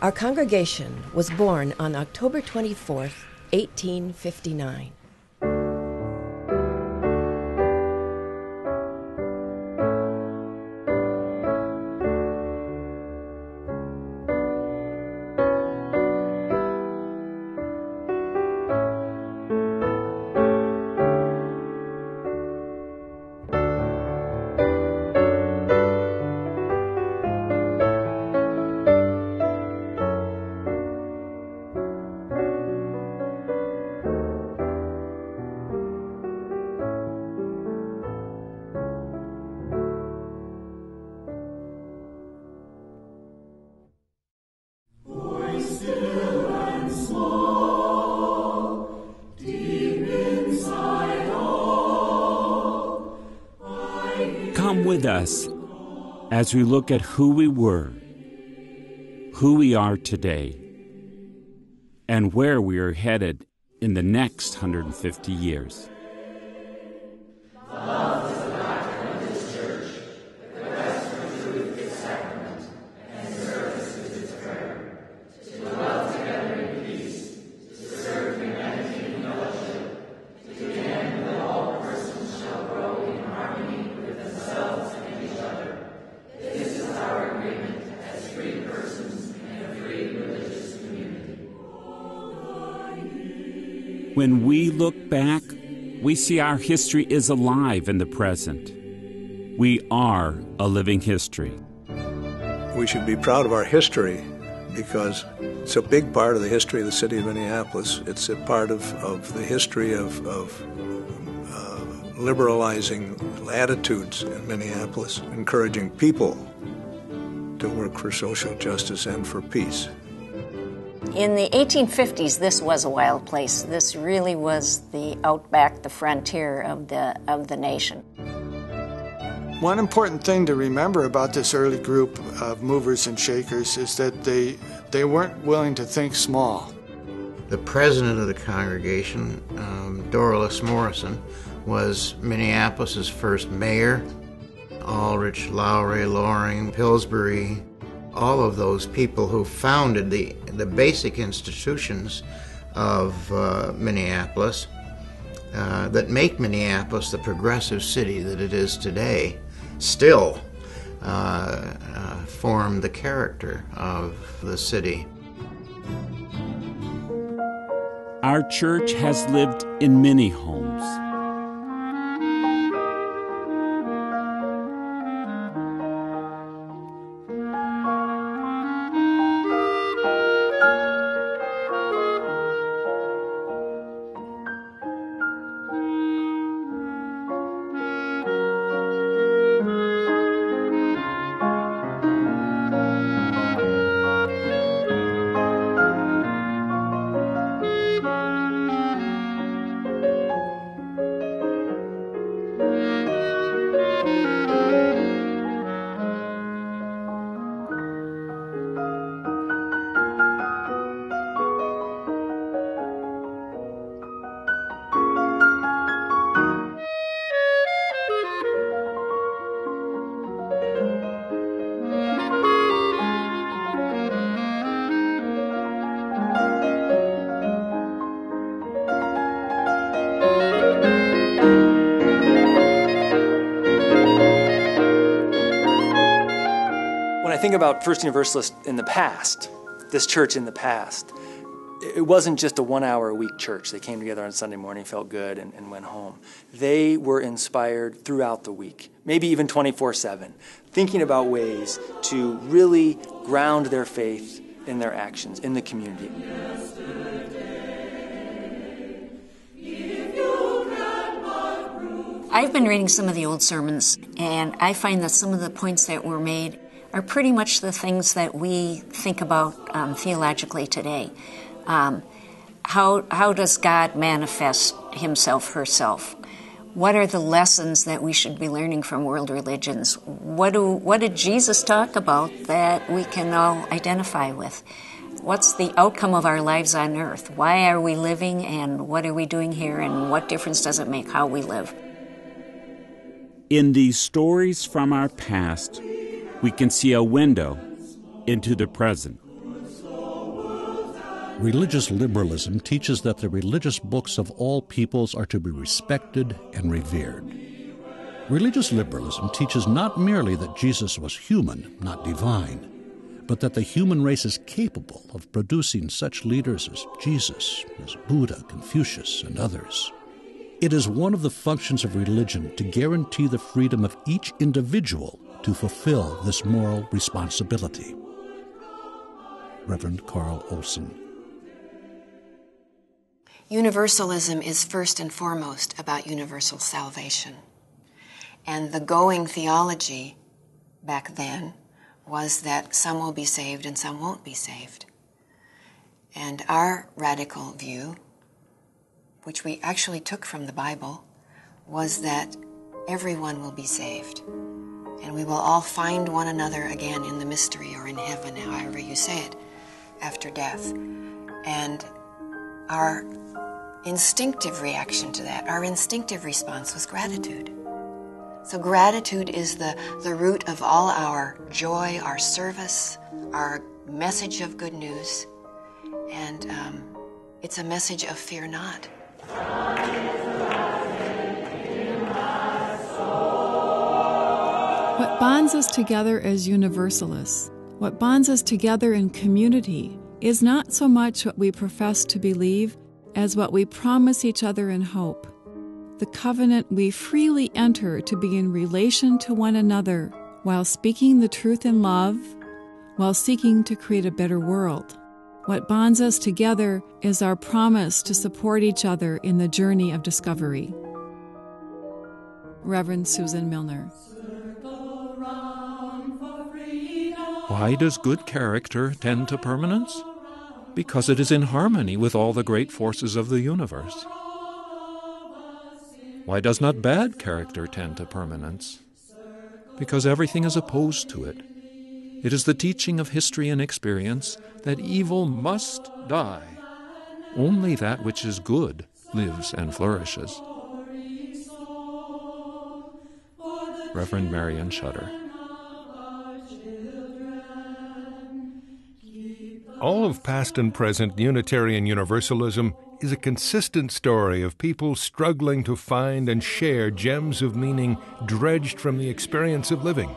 Our congregation was born on October 24th, 1859. Come with us as we look at who we were, who we are today, and where we are headed in the next 150 years. Love is the doctrine of this church. The quest for truth is sacrament, and service is its prayer. To dwell together in peace, to serve humanity in fellowship, to the end that all persons shall grow in harmony with themselves and each other. This is our agreement as free persons in a free religious community. When we look back, we see our history is alive in the present. We are a living history. We should be proud of our history because it's a big part of the history of the city of Minneapolis. It's a part of the history of liberalizing attitudes in Minneapolis, encouraging people to work for social justice and for peace. In the 1850s, this was a wild place. This really was the outback, the frontier of the nation. One important thing to remember about this early group of movers and shakers is that they weren't willing to think small. The president of the congregation, Doralice Morrison, was Minneapolis's first mayor. Ulrich, Lowry, Loring, Pillsbury, all of those people who founded the basic institutions of Minneapolis that make Minneapolis the progressive city that it is today still form the character of the city. Our church has lived in many homes. When I think about First Universalist in the past, this church in the past, it wasn't just a 1 hour a week church. They came together on Sunday morning, felt good, and went home. They were inspired throughout the week, maybe even 24/7, thinking about ways to really ground their faith in their actions, in the community. I've been reading some of the old sermons, and I find that some of the points that were made are pretty much the things that we think about theologically today. How does God manifest himself, herself? What are the lessons that we should be learning from world religions? What did Jesus talk about that we can all identify with? What's the outcome of our lives on earth? Why are we living, and what are we doing here, and what difference does it make how we live? In these stories from our past, we can see a window into the present. Religious liberalism teaches that the religious books of all peoples are to be respected and revered. Religious liberalism teaches not merely that Jesus was human, not divine, but that the human race is capable of producing such leaders as Jesus, as Buddha, Confucius, and others. It is one of the functions of religion to guarantee the freedom of each individual to fulfill this moral responsibility. Reverend Carl Olson. Universalism is first and foremost about universal salvation. And the going theology back then was that some will be saved and some won't be saved. And our radical view, which we actually took from the Bible, was that everyone will be saved. And we will all find one another again in the mystery or in heaven, however you say it, after death. And our instinctive reaction to that, our instinctive response was gratitude. So gratitude is the root of all our joy, our service, our message of good news. And it's a message of fear not. What bonds us together as Universalists, what bonds us together in community, is not so much what we profess to believe as what we promise each other in hope. The covenant we freely enter to be in relation to one another while speaking the truth in love, while seeking to create a better world. What bonds us together is our promise to support each other in the journey of discovery. Reverend Susan Milner. Why does good character tend to permanence? Because it is in harmony with all the great forces of the universe. Why does not bad character tend to permanence? Because everything is opposed to it. It is the teaching of history and experience that evil must die. Only that which is good lives and flourishes. Reverend Marion Shutter. All of past and present Unitarian Universalism is a consistent story of people struggling to find and share gems of meaning dredged from the experience of living.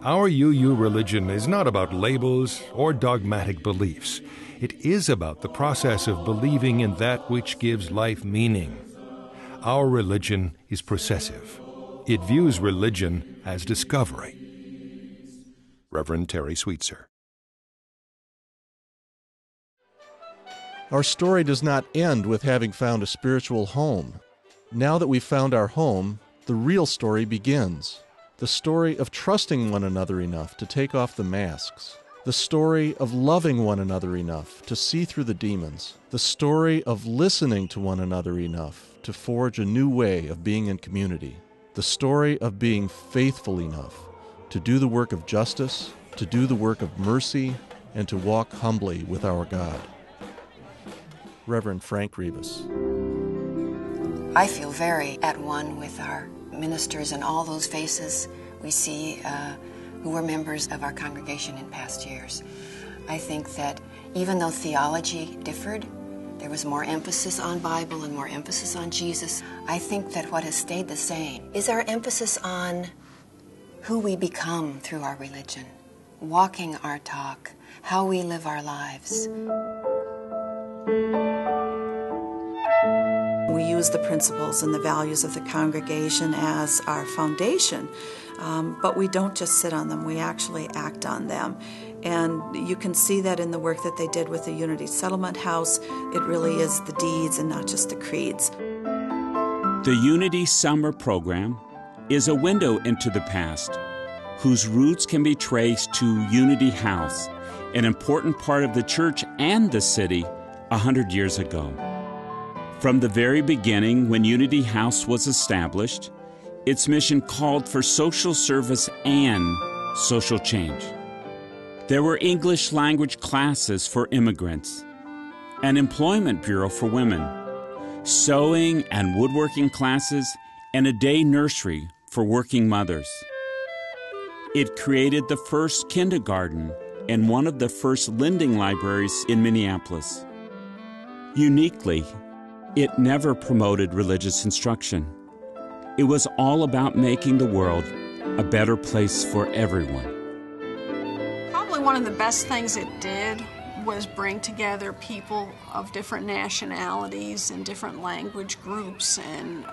Our UU religion is not about labels or dogmatic beliefs. It is about the process of believing in that which gives life meaning. Our religion is processive. It views religion as discovery. Reverend Terry Sweetser. Our story does not end with having found a spiritual home. Now that we've found our home, the real story begins. The story of trusting one another enough to take off the masks. The story of loving one another enough to see through the demons. The story of listening to one another enough to forge a new way of being in community. The story of being faithful enough to do the work of justice, to do the work of mercy, and to walk humbly with our God. Reverend Frank Rivas. I feel very at one with our ministers and all those faces we see who were members of our congregation in past years. I think that even though theology differed, there was more emphasis on Bible and more emphasis on Jesus. I think that what has stayed the same is our emphasis on who we become through our religion, walking our talk, how we live our lives. We use the principles and the values of the congregation as our foundation, but we don't just sit on them, we actually act on them. And you can see that in the work that they did with the Unity Settlement House. It really is the deeds and not just the creeds. The Unity Summer Program is a window into the past, whose roots can be traced to Unity House, an important part of the church and the city 100 years ago. From the very beginning, when Unity House was established, its mission called for social service and social change. There were English language classes for immigrants, an employment bureau for women, sewing and woodworking classes, and a day nursery for working mothers. It created the first kindergarten and one of the first lending libraries in Minneapolis. Uniquely, it never promoted religious instruction. It was all about making the world a better place for everyone. Probably one of the best things it did was bring together people of different nationalities and different language groups and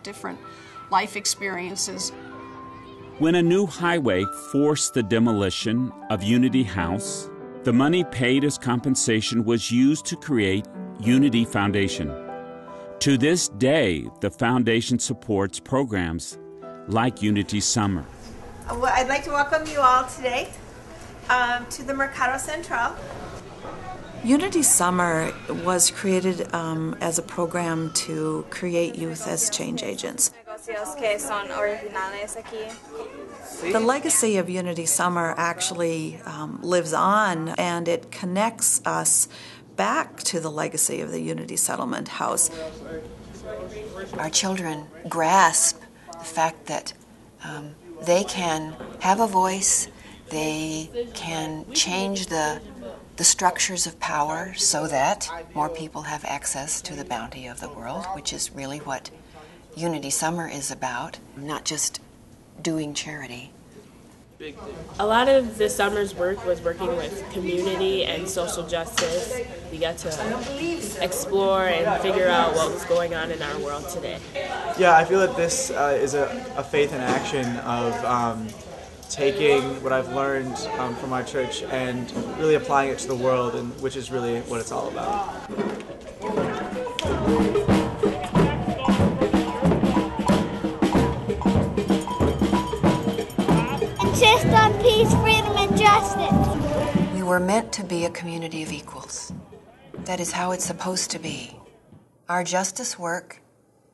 different life experiences. When a new highway forced the demolition of Unity House, the money paid as compensation was used to create Unity Foundation. To this day, the foundation supports programs like Unity Summer. Well, I'd like to welcome you all today to the Mercado Central. Unity Summer was created as a program to create youth as change agents. The legacy of Unity Summer actually lives on, and it connects us back to the legacy of the Unity Settlement House. Our children grasp the fact that they can have a voice, they can change the structures of power so that more people have access to the bounty of the world, which is really what Unity Summer is about, not just doing charity. A lot of this summer's work was working with community and social justice. We got to explore and figure out what was going on in our world today. Yeah, I feel that this is a faith in action of taking what I've learned from our church and really applying it to the world, and which is really what it's all about. Insist on peace, freedom, and justice. We were meant to be a community of equals. That is how it's supposed to be. Our justice work,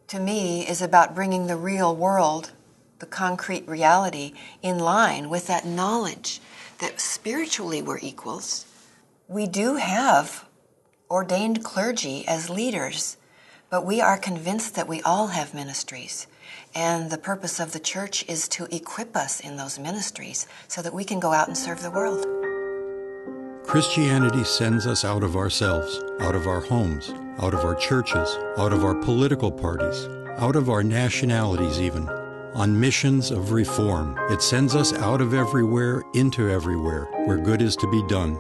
to me, is about bringing the real world, the concrete reality, in line with that knowledge that spiritually we're equals. We do have ordained clergy as leaders, but we are convinced that we all have ministries. And the purpose of the church is to equip us in those ministries so that we can go out and serve the world. Christianity sends us out of ourselves, out of our homes, out of our churches, out of our political parties, out of our nationalities even, on missions of reform. It sends us out of everywhere into everywhere, where good is to be done,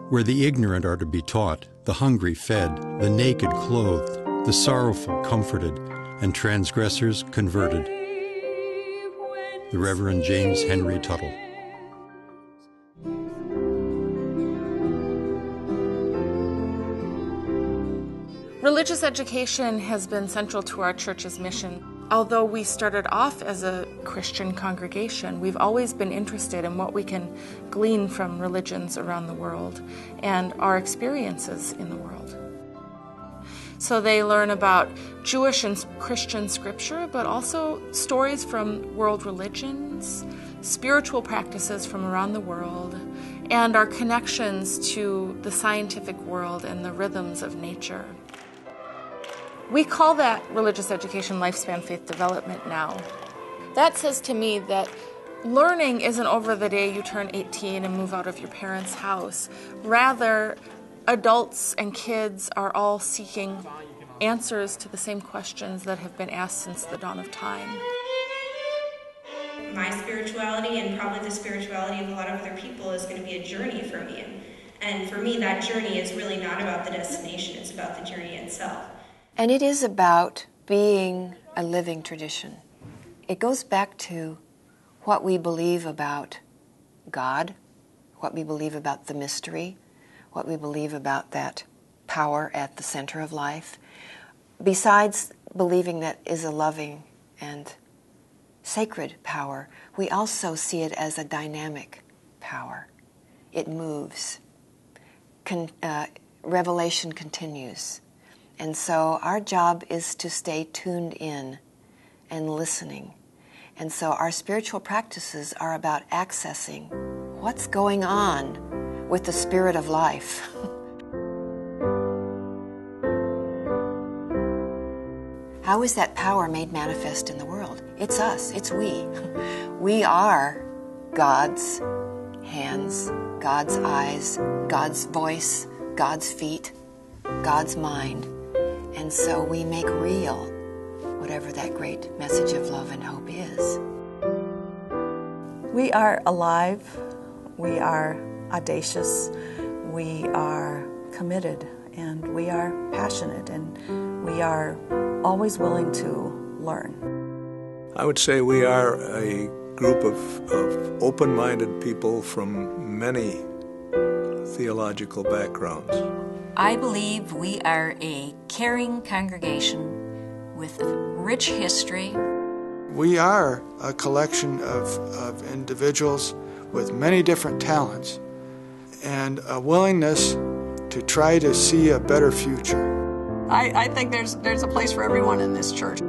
where the ignorant are to be taught, the hungry fed, the naked clothed, the sorrowful comforted, and transgressors converted. The Reverend James Henry Tuttle. Religious education has been central to our church's mission. Although we started off as a Christian congregation, we've always been interested in what we can glean from religions around the world and our experiences in the world. So they learn about Jewish and Christian scripture, but also stories from world religions, spiritual practices from around the world, and our connections to the scientific world and the rhythms of nature. We call that religious education lifespan faith development now. That says to me that learning isn't over the day you turn 18 and move out of your parents' house. Rather, adults and kids are all seeking answers to the same questions that have been asked since the dawn of time. My spirituality, and probably the spirituality of a lot of other people, is going to be a journey for me. And for me, that journey is really not about the destination, it's about the journey itself. And it is about being a living tradition. It goes back to what we believe about God, what we believe about the mystery, what we believe about that power at the center of life. Besides believing that is a loving and sacred power, we also see it as a dynamic power. It moves. Revelation continues. And so our job is to stay tuned in and listening. And so our spiritual practices are about accessing what's going on with the spirit of life. How is that power made manifest in the world? It's us, it's we. We are God's hands, God's eyes, God's voice, God's feet. God's mind, and so we make real whatever that great message of love and hope is. We are alive, we are audacious, we are committed, and we are passionate, and we are always willing to learn. I would say we are a group of open-minded people from many theological backgrounds. I believe we are a caring congregation with a rich history. We are a collection of individuals with many different talents and a willingness to try to see a better future. I think there's a place for everyone in this church.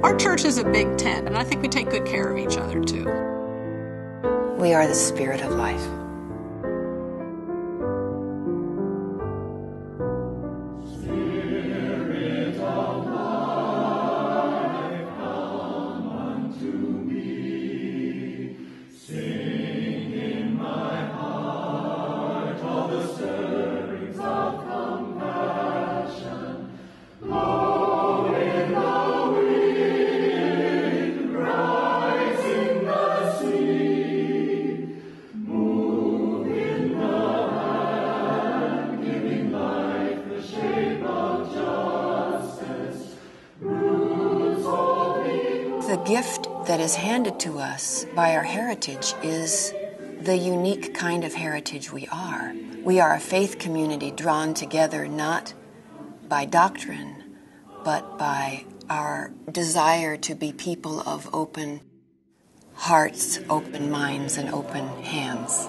Our church is a big tent, and I think we take good care of each other, too. We are the spirit of life. The gift that is handed to us by our heritage is the unique kind of heritage we are. We are a faith community drawn together not by doctrine, but by our desire to be people of open hearts, open minds, and open hands.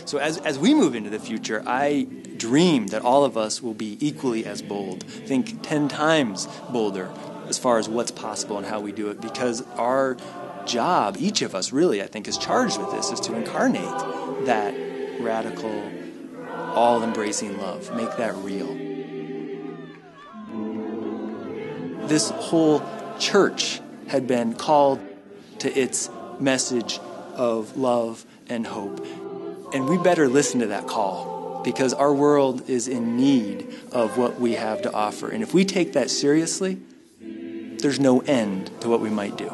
So as we move into the future, I dream that all of us will be equally as bold. Think 10 times bolder as far as what's possible and how we do it, because our job, each of us really, I think, is charged with this, is to incarnate that radical, all-embracing love, make that real. This whole church had been called to its message of love and hope, and we better listen to that call, because our world is in need of what we have to offer. And if we take that seriously, there's no end to what we might do.